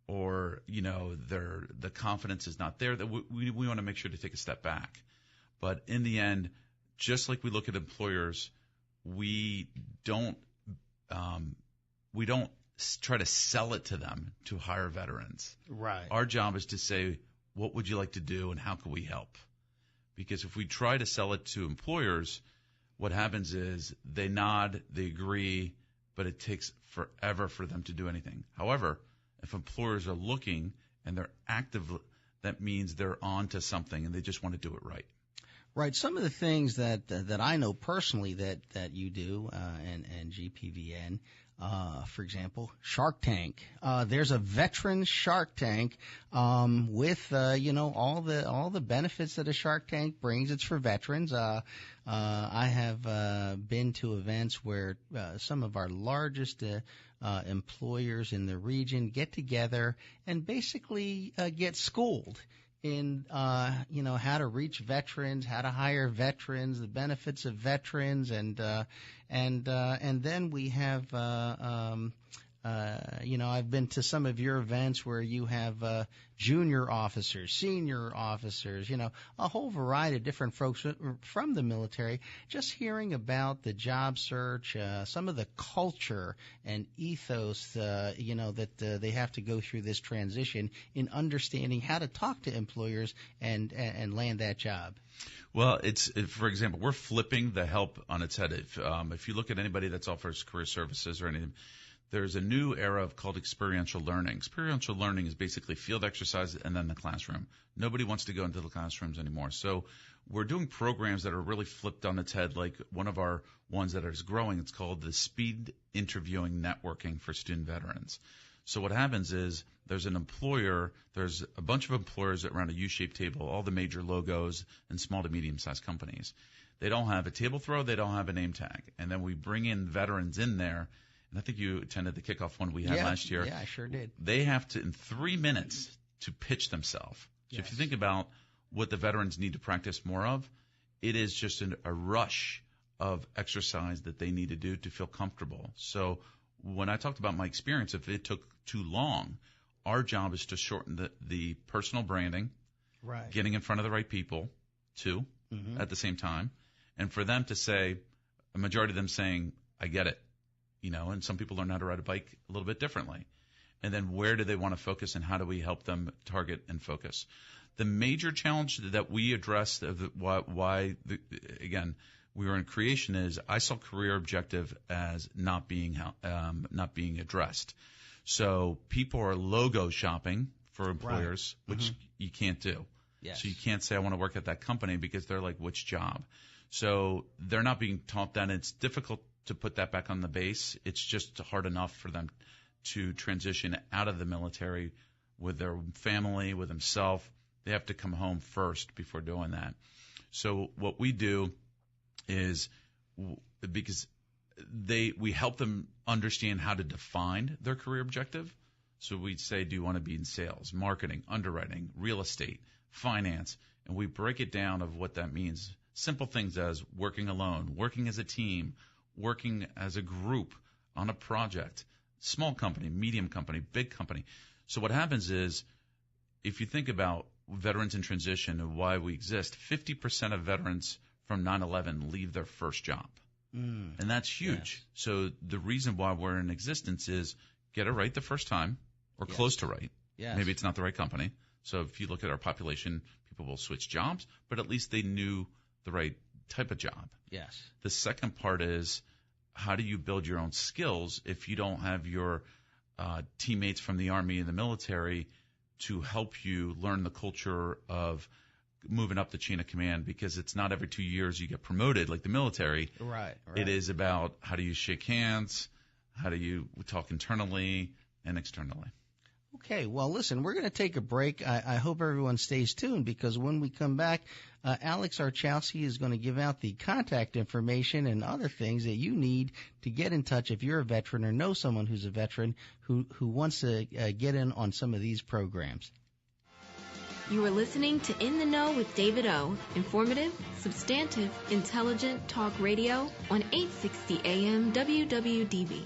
or the confidence is not there, that we want to make sure to take a step back. But in the end, just like we look at employers, we don't try to sell it to them to hire veterans.
Right.
Our job is to say, what would you like to do and how can we help? Because if we try to sell it to employers, what happens is they nod, they agree, but it takes forever for them to do anything. However, if employers are looking and they're active, that means they're on to something and they just want to do it right.
Right. Some of the things that I know personally that you do and GPVN, for example, Shark Tank. There's a veteran Shark Tank with all the benefits that a Shark Tank brings. It's for veterans. I have been to events where some of our largest employers in the region get together and basically get schooled in how to reach veterans, how to hire veterans, the benefits of veterans, and then we have I've been to some of your events where you have junior officers, senior officers, a whole variety of different folks from the military, just hearing about the job search, some of the culture and ethos, that they have to go through this transition in understanding how to talk to employers and land that job.
Well, for example, we're flipping the help on its head. If you look at anybody that's offers career services or anything, there's a new era called experiential learning. Experiential learning is basically field exercise and then the classroom. Nobody wants to go into the classrooms anymore. So we're doing programs that are really flipped on its head, like one of our ones that is growing. It's called the Speed Interviewing Networking for Student Veterans. So what happens is there's a bunch of employers around a U-shaped table, all the major logos and small to medium-sized companies. They don't have a table throw. They don't have a name tag. And then we bring in veterans in there. And I think you attended the kickoff one we had last year.
Yeah, I sure did.
They have to, in 3 minutes, to pitch themselves. So if you think about what the veterans need to practice more of, it is just a rush of exercise that they need to do to feel comfortable. So when I talked about my experience, if it took too long, our job is to shorten the personal branding,
right,
getting in front of the right people, too, at the same time, and for them to say, a majority of them saying, I get it. And some people learn how to ride a bike a little bit differently. And then where do they want to focus and how do we help them target and focus? The major challenge that we addressed again, we were in creation is I saw career objective as not being addressed. So people are logo shopping for employers, which you can't do.
Yes.
So you can't say I want to work at that company because they're like, which job? So they're not being taught that. It's difficult to put that back on the base. It's just hard enough for them to transition out of the military with their family, with themselves. They have to come home first before doing that. So what we do is, because we help them understand how to define their career objective. So we say, do you want to be in sales, marketing, underwriting, real estate, finance? And we break it down of what that means. Simple things as working alone, working as a team, working as a group on a project, small company, medium company, big company. So what happens is, if you think about veterans in transition and why we exist, 50% of veterans from 9/11 leave their first job. And that's huge. Yes. So the reason why we're in existence is get it right the first time or close to right.
Yes.
Maybe it's not the right company. So if you look at our population, people will switch jobs, but at least they knew the right type of job.
Yes.
The second part is, how do you build your own skills if you don't have your teammates from the Army and the military to help you learn the culture of moving up the chain of command? Because it's not every 2 years you get promoted like the military.
Right.
It is about how do you shake hands, how do you talk internally and externally.
Okay, well, listen, we're going to take a break. I hope everyone stays tuned, because when we come back, Alex Archawski is going to give out the contact information and other things that you need to get in touch if you're a veteran or know someone who's a veteran who wants to get in on some of these programs.
You are listening to In the Know with David O. Informative, substantive, intelligent talk radio on 860 AM WWDB.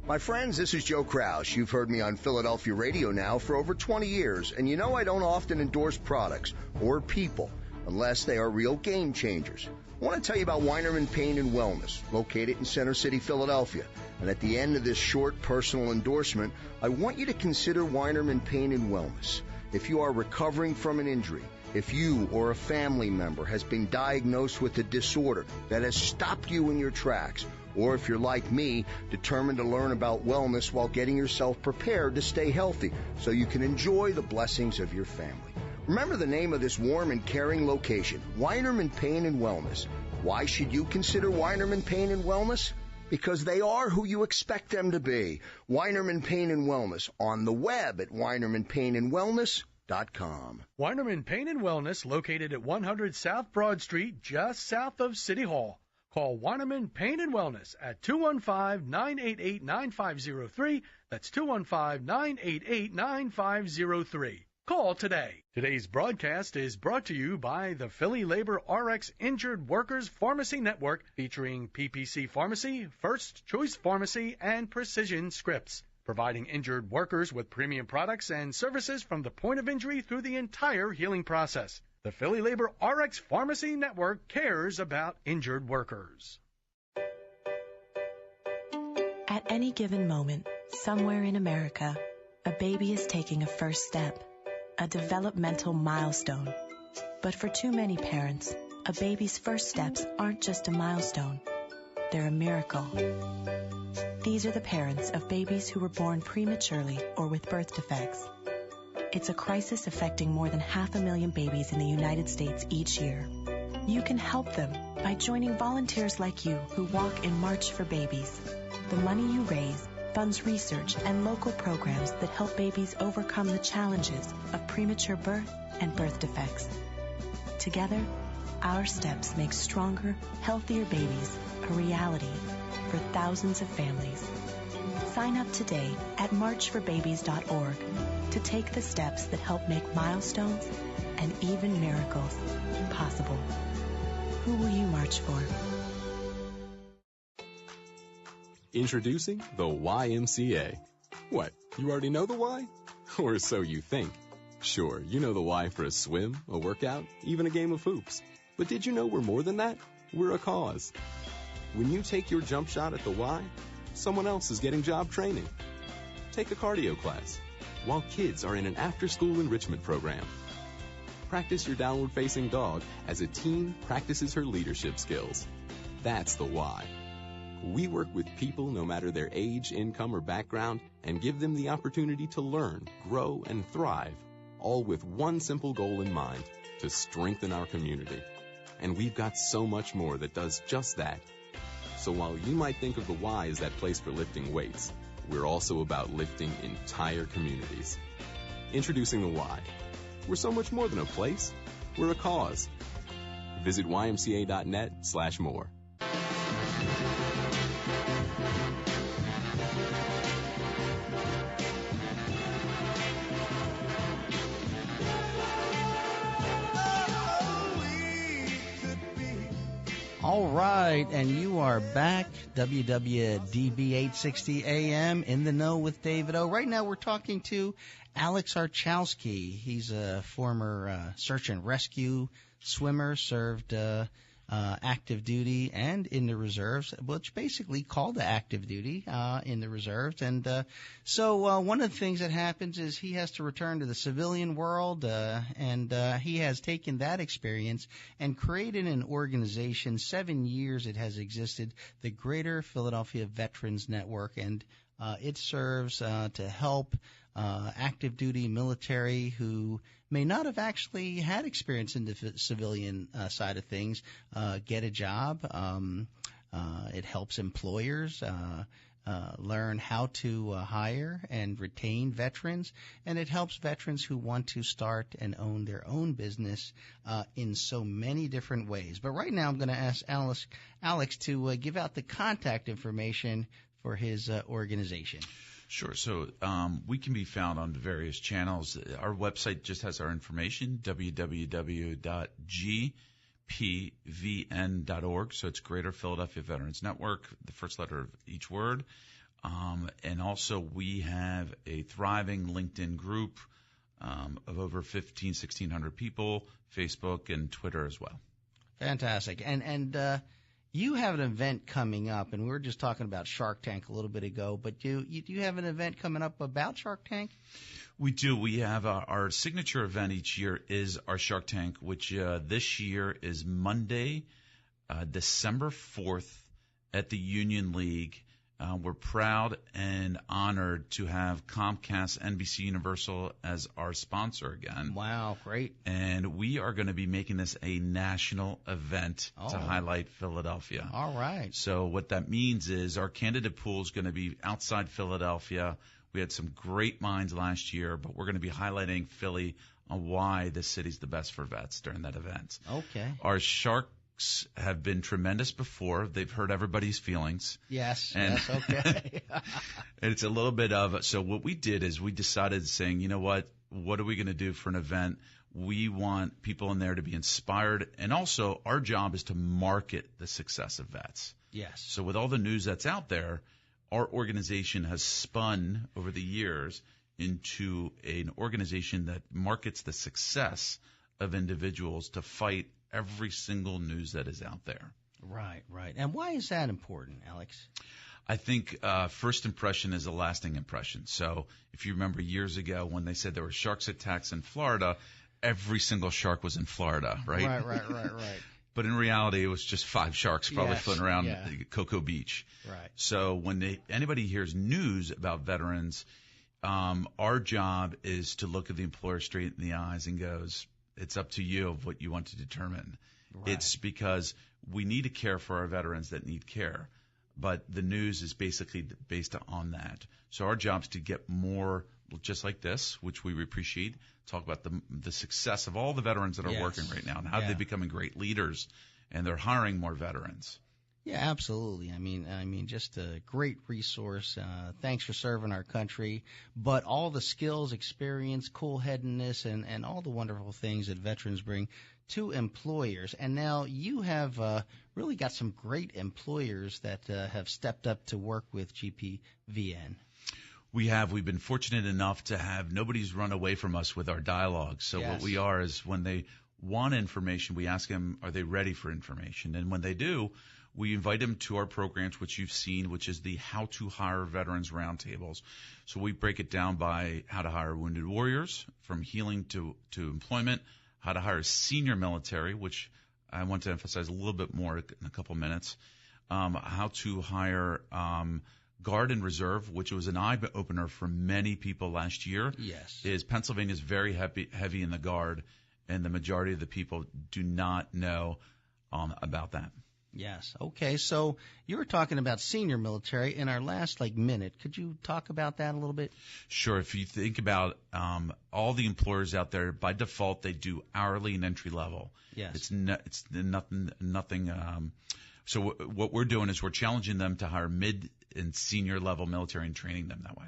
My friends, this is Joe Krause. You've heard me on Philadelphia radio now for over 20 years, and you know I don't often endorse products or people unless they are real game changers. I want to tell you about Weinerman Pain and Wellness, located in Center City, Philadelphia. And at the end of this short personal endorsement, I want you to consider Weinerman Pain and Wellness. If you are recovering from an injury, if you or a family member has been diagnosed with a disorder that has stopped you in your tracks, or if you're like me, determined to learn about wellness while getting yourself prepared to stay healthy so you can enjoy the blessings of your family, Remember the name of this warm and caring location, Weinerman Pain and Wellness. Why should you consider Weinerman Pain and Wellness? Because they are who you expect them to be. Weinerman Pain and Wellness, on the web at WeinermanPainandWellness.com.
Weinerman Pain and Wellness, located at 100 South Broad Street, just south of City Hall. Call Weinerman Pain and Wellness at 215-988-9503. That's 215-988-9503. Call today. Today's broadcast is brought to you by the Philly Labor RX Injured Workers Pharmacy Network, featuring PPC Pharmacy, First Choice Pharmacy, and Precision Scripts, providing injured workers with premium products and services from the point of injury through the entire healing process. The Philly Labor RX Pharmacy Network cares about injured workers.
At any given moment, somewhere in America, a baby is taking a first step, a developmental milestone. But for too many parents, a baby's first steps aren't just a milestone. They're a miracle. These are the parents of babies who were born prematurely or with birth defects. It's a crisis affecting more than 500,000 babies in the United States each year. You can help them by joining volunteers like you who walk in March for Babies. The money you raise funds research and local programs that help babies overcome the challenges of premature birth and birth defects. Together, our steps make stronger, healthier babies a reality for thousands of families. Sign up today at marchforbabies.org to take the steps that help make milestones and even miracles possible. Who will you march for?
Introducing the YMCA. What, you already know the why? Or so you think. Sure, you know the why for a swim, a workout, even a game of hoops. But did you know we're more than that? We're a cause. When you take your jump shot at the Y, someone else is getting job training. Take a cardio class, while kids are in an after-school enrichment program. Practice your downward-facing dog as a teen practices her leadership skills. That's the why. We work with people no matter their age, income, or background and give them the opportunity to learn, grow, and thrive, all with one simple goal in mind, to strengthen our community. And we've got so much more that does just that. So while you might think of the Y as that place for lifting weights, we're also about lifting entire communities. Introducing the Y. We're so much more than a place. We're a cause. Visit ymca.net/more.
All right, and you are back, WWDB 860 AM, in the know with David O. Right now we're talking to Alex Archawski. He's a former search and rescue swimmer, served active duty and in the reserves, which basically called to active duty in the reserves. And so one of the things that happens is he has to return to the civilian world, and he has taken that experience and created an organization. 7 years it has existed, the Greater Philadelphia Veterans Network, and it serves to help active duty military who may not have actually had experience in the civilian side of things get a job. It helps employers learn how to hire and retain veterans, and it helps veterans who want to start and own their own business in so many different ways. But right now I'm going to ask Alex to give out the contact information for his organization.
Sure. So we can be found on various channels. Our website just has our information, www.gpvn.org. So it's Greater Philadelphia Veterans Network, the first letter of each word. And also we have a thriving LinkedIn group of over 1,600 people, Facebook and Twitter as well.
Fantastic. And you have an event coming up, and we were just talking about Shark Tank a little bit ago, but do you have an event coming up about Shark Tank?
We do. We have our signature event each year is our Shark Tank, which this year is Monday, December 4th at the Union League We're proud and honored to have Comcast NBC Universal as our sponsor again.
Wow, great.
And we are going to be making this a national event to highlight Philadelphia.
All right.
So what that means is our candidate pool is going to be outside Philadelphia. We had some great minds last year, but we're going to be highlighting Philly on why this city's the best for vets during that event.
Okay.
Our Sharks have been tremendous before. They've hurt everybody's feelings.
Yes,
okay. It's a little bit of, so what we did is we decided saying, you know what are we going to do for an event? We want people in there to be inspired, and also our job is to market the success of vets.
Yes.
So with all the news that's out there, our organization has spun over the years into an organization that markets the success of individuals to fight every single news that is out there.
Right, right. And why is that important, Alex?
I think first impression is a lasting impression. So if you remember years ago when they said there were sharks attacks in Florida, every single shark was in Florida, right?
Right.
But in reality, it was just 5 sharks probably floating around Cocoa Beach.
Right.
So when anybody hears news about veterans, our job is to look at the employer straight in the eyes and goes, it's up to you of what you want to determine. Right. It's because we need to care for our veterans that need care, but the news is basically based on that. So our job is to get more just like this, which we appreciate, talk about the success of all the veterans that are working right now and how they're becoming great leaders, and they're hiring more veterans.
Yeah, absolutely. I mean, just a great resource. Thanks for serving our country. But all the skills, experience, cool-headedness, and all the wonderful things that veterans bring to employers. And now you have really got some great employers that have stepped up to work with GPVN.
We've been fortunate enough to have nobody's run away from us with our dialogue. So what we are is when they want information, we ask them, are they ready for information? And when they do, we invite them to our programs, which you've seen, which is the How to Hire Veterans Roundtables. So we break it down by how to hire wounded warriors, from healing to employment, how to hire senior military, which I want to emphasize a little bit more in a couple minutes, how to hire Guard and Reserve, which was an eye-opener for many people last year.
Yes.
Is Pennsylvania is very heavy in the Guard, and the majority of the people do not know about that.
Yes. Okay. So you were talking about senior military in our last minute. Could you talk about that a little bit?
Sure. If you think about all the employers out there, by default they do hourly and entry level.
Yes.
It's nothing. So what we're doing is we're challenging them to hire mid and senior level military and training them that way.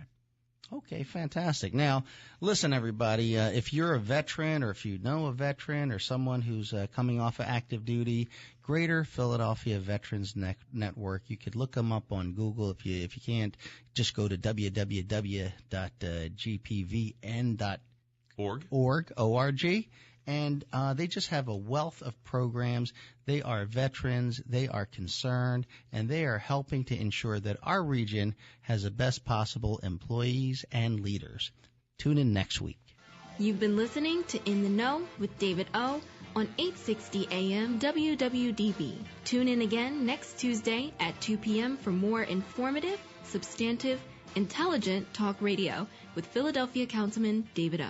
Okay, fantastic. Now, listen, everybody, if you're a veteran or if you know a veteran or someone who's coming off of active duty, Greater Philadelphia Veterans Network, you could look them up on Google. If you can't, just go to www.gpvn.org. And they just have a wealth of programs. They are veterans, they are concerned, and they are helping to ensure that our region has the best possible employees and leaders. Tune in next week.
You've been listening to In the Know with David O on 860 AM WWDB. Tune in again next Tuesday at 2 p.m. for more informative, substantive, intelligent talk radio with Philadelphia Councilman David O.